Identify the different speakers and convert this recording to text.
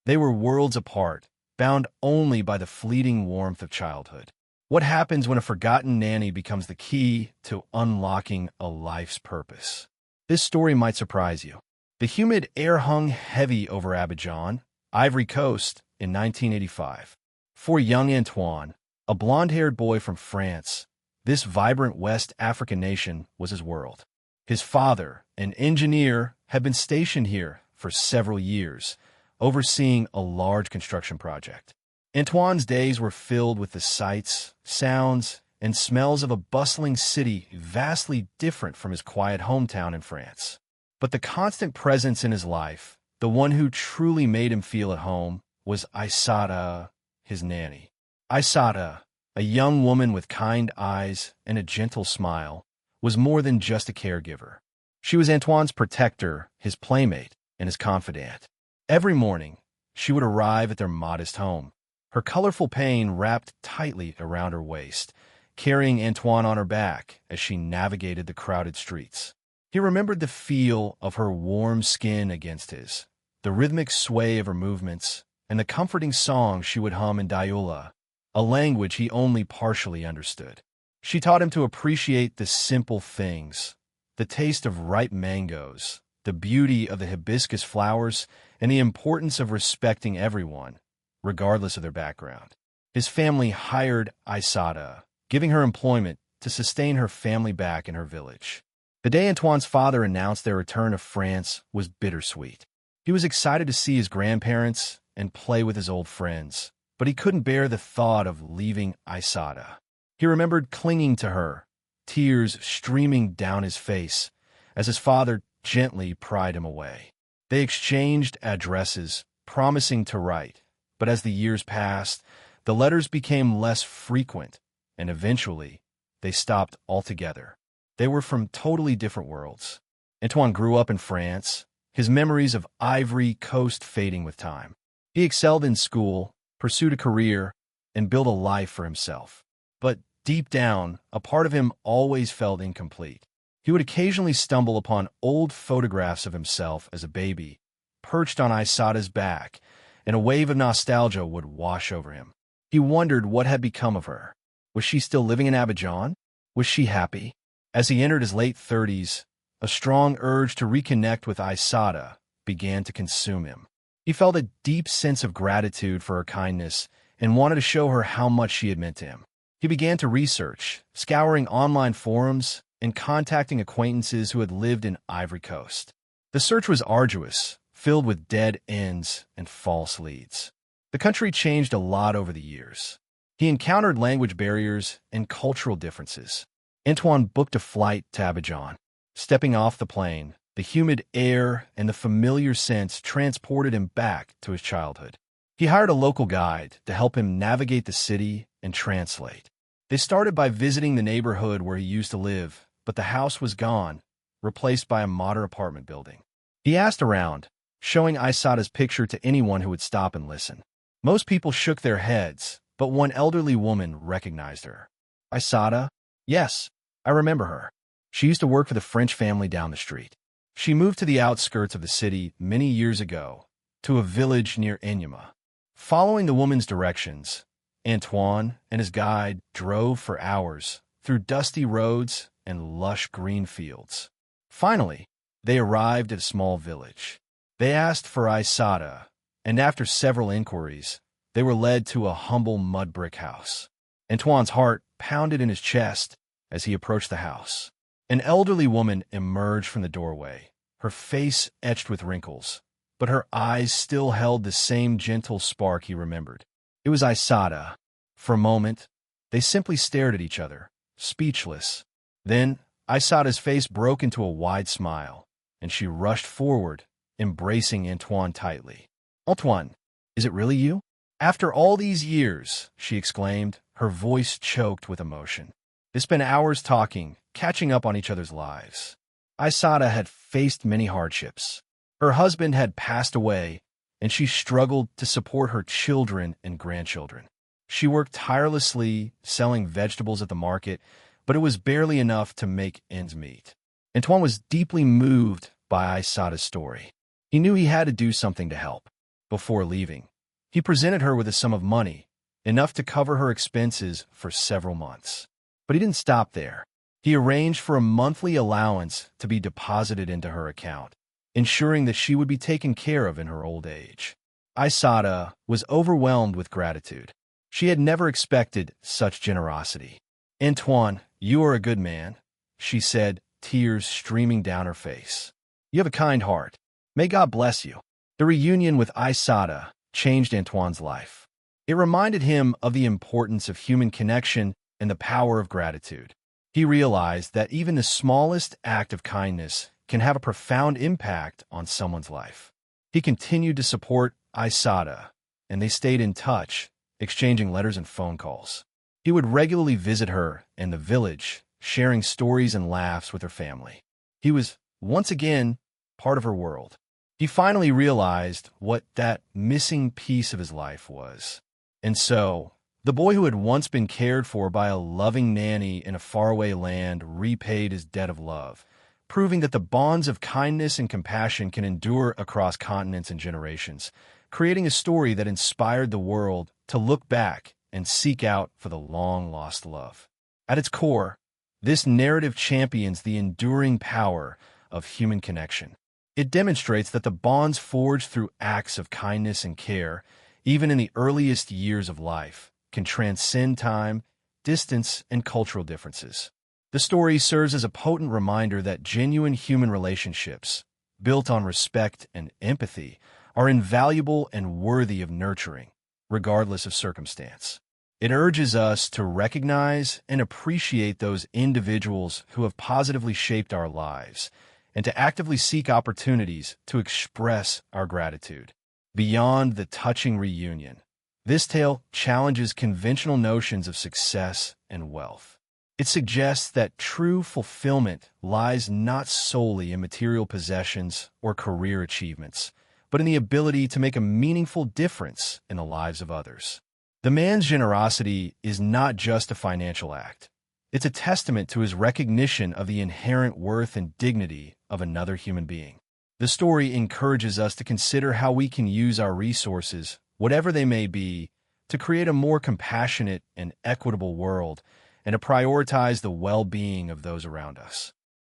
Speaker 1: They were worlds apart, bound only by the fleeting warmth of childhood. What happens when a forgotten nanny becomes the key to unlocking a life's purpose? This story might surprise you. The humid air hung heavy over Abidjan, Ivory Coast, in 1985. For young Antoine, a blonde-haired boy from France, this vibrant West African nation was his world. His father, an engineer, had been stationed here for several years, overseeing a large construction project. Antoine's days were filled with the sights, sounds, and smells of a bustling city vastly different from his quiet hometown in France. But the constant presence in his life, the one who truly made him feel at home, was Aissata, his nanny. Aissata, a young woman with kind eyes and a gentle smile, was more than just a caregiver. She was Antoine's protector, his playmate, and his confidant. Every morning, she would arrive at their modest home, her colorful pain wrapped tightly around her waist, carrying Antoine on her back as she navigated the crowded streets. He remembered the feel of her warm skin against his, the rhythmic sway of her movements, and the comforting song she would hum in Dioula, a language he only partially understood. She taught him to appreciate the simple things, the taste of ripe mangoes, the beauty of the hibiscus flowers, and the importance of respecting everyone, regardless of their background. His family hired Aissata, giving her employment to sustain her family back in her village. The day Antoine's father announced their return to France was bittersweet. He was excited to see his grandparents and play with his old friends, but he couldn't bear the thought of leaving Aissata. He remembered clinging to her, tears streaming down his face, as his father gently pried him away. They exchanged addresses, promising to write, but as the years passed, the letters became less frequent, and eventually, they stopped altogether. They were from totally different worlds. Antoine grew up in France, his memories of Ivory Coast fading with time. He excelled in school, pursued a career, and built a life for himself. But deep down, a part of him always felt incomplete. He would occasionally stumble upon old photographs of himself as a baby, perched on Aissata's back, and a wave of nostalgia would wash over him. He wondered what had become of her. Was she still living in Abidjan? Was she happy? As he entered his late 30s, a strong urge to reconnect with Aissata began to consume him. He felt a deep sense of gratitude for her kindness and wanted to show her how much she had meant to him. He began to research, scouring online forums and contacting acquaintances who had lived in Ivory Coast. The search was arduous, filled with dead ends and false leads. The country changed a lot over the years. He encountered language barriers and cultural differences. Antoine booked a flight to Abidjan. Stepping off the plane, the humid air and the familiar scents transported him back to his childhood. He hired a local guide to help him navigate the city and translate. They started by visiting the neighborhood where he used to live, but the house was gone, replaced by a modern apartment building. He asked around, showing Aissata's picture to anyone who would stop and listen. Most people shook their heads, but one elderly woman recognized her. Aissata? Yes, I remember her. She used to work for the French family down the street. She moved to the outskirts of the city many years ago, to a village near Anyama. Following the woman's directions, Antoine and his guide drove for hours through dusty roads and lush green fields. Finally, they arrived at a small village. They asked for Aissata, and after several inquiries, they were led to a humble mud brick house. Antoine's heart pounded in his chest as he approached the house. An elderly woman emerged from the doorway, her face etched with wrinkles, but her eyes still held the same gentle spark he remembered. It was Aissata. For a moment, they simply stared at each other, speechless. Then, Aissata's face broke into a wide smile, and she rushed forward, embracing Antoine tightly. "Antoine, is it really you?" "After all these years," she exclaimed, her voice choked with emotion. They spent hours talking, catching up on each other's lives. Aissata had faced many hardships. Her husband had passed away, and she struggled to support her children and grandchildren. She worked tirelessly, selling vegetables at the market, but it was barely enough to make ends meet. Antoine was deeply moved by Aissata's story. He knew he had to do something to help. before leaving. He presented her with a sum of money, enough to cover her expenses for several months. But he didn't stop there. He arranged for a monthly allowance to be deposited into her account, ensuring that she would be taken care of in her old age. Aissata was overwhelmed with gratitude. She had never expected such generosity. "Antoine, you are a good man," she said, tears streaming down her face. "You have a kind heart. May God bless you." The reunion with Aissata changed Antoine's life. It reminded him of the importance of human connection and the power of gratitude. He realized that even the smallest act of kindness can have a profound impact on someone's life. He continued to support Aissata, and they stayed in touch, exchanging letters and phone calls. He would regularly visit her in the village, sharing stories and laughs with her family. He was, once again, part of her world. He finally realized what that missing piece of his life was. And so, the boy who had once been cared for by a loving nanny in a faraway land repaid his debt of love, proving that the bonds of kindness and compassion can endure across continents and generations, creating a story that inspired the world to look back and seek out for the long-lost love. At its core, this narrative champions the enduring power of human connection. It demonstrates that the bonds forged through acts of kindness and care, even in the earliest years of life, can transcend time, distance, and cultural differences. The story serves as a potent reminder that genuine human relationships, built on respect and empathy, are invaluable and worthy of nurturing, regardless of circumstance. It urges us to recognize and appreciate those individuals who have positively shaped our lives, and to actively seek opportunities to express our gratitude. Beyond the touching reunion, this tale challenges conventional notions of success and wealth. It suggests that true fulfillment lies not solely in material possessions or career achievements, but in the ability to make a meaningful difference in the lives of others. The man's generosity is not just a financial act. It's a testament to his recognition of the inherent worth and dignity of another human being. The story encourages us to consider how we can use our resources, whatever they may be, to create a more compassionate and equitable world and to prioritize the well-being of those around us.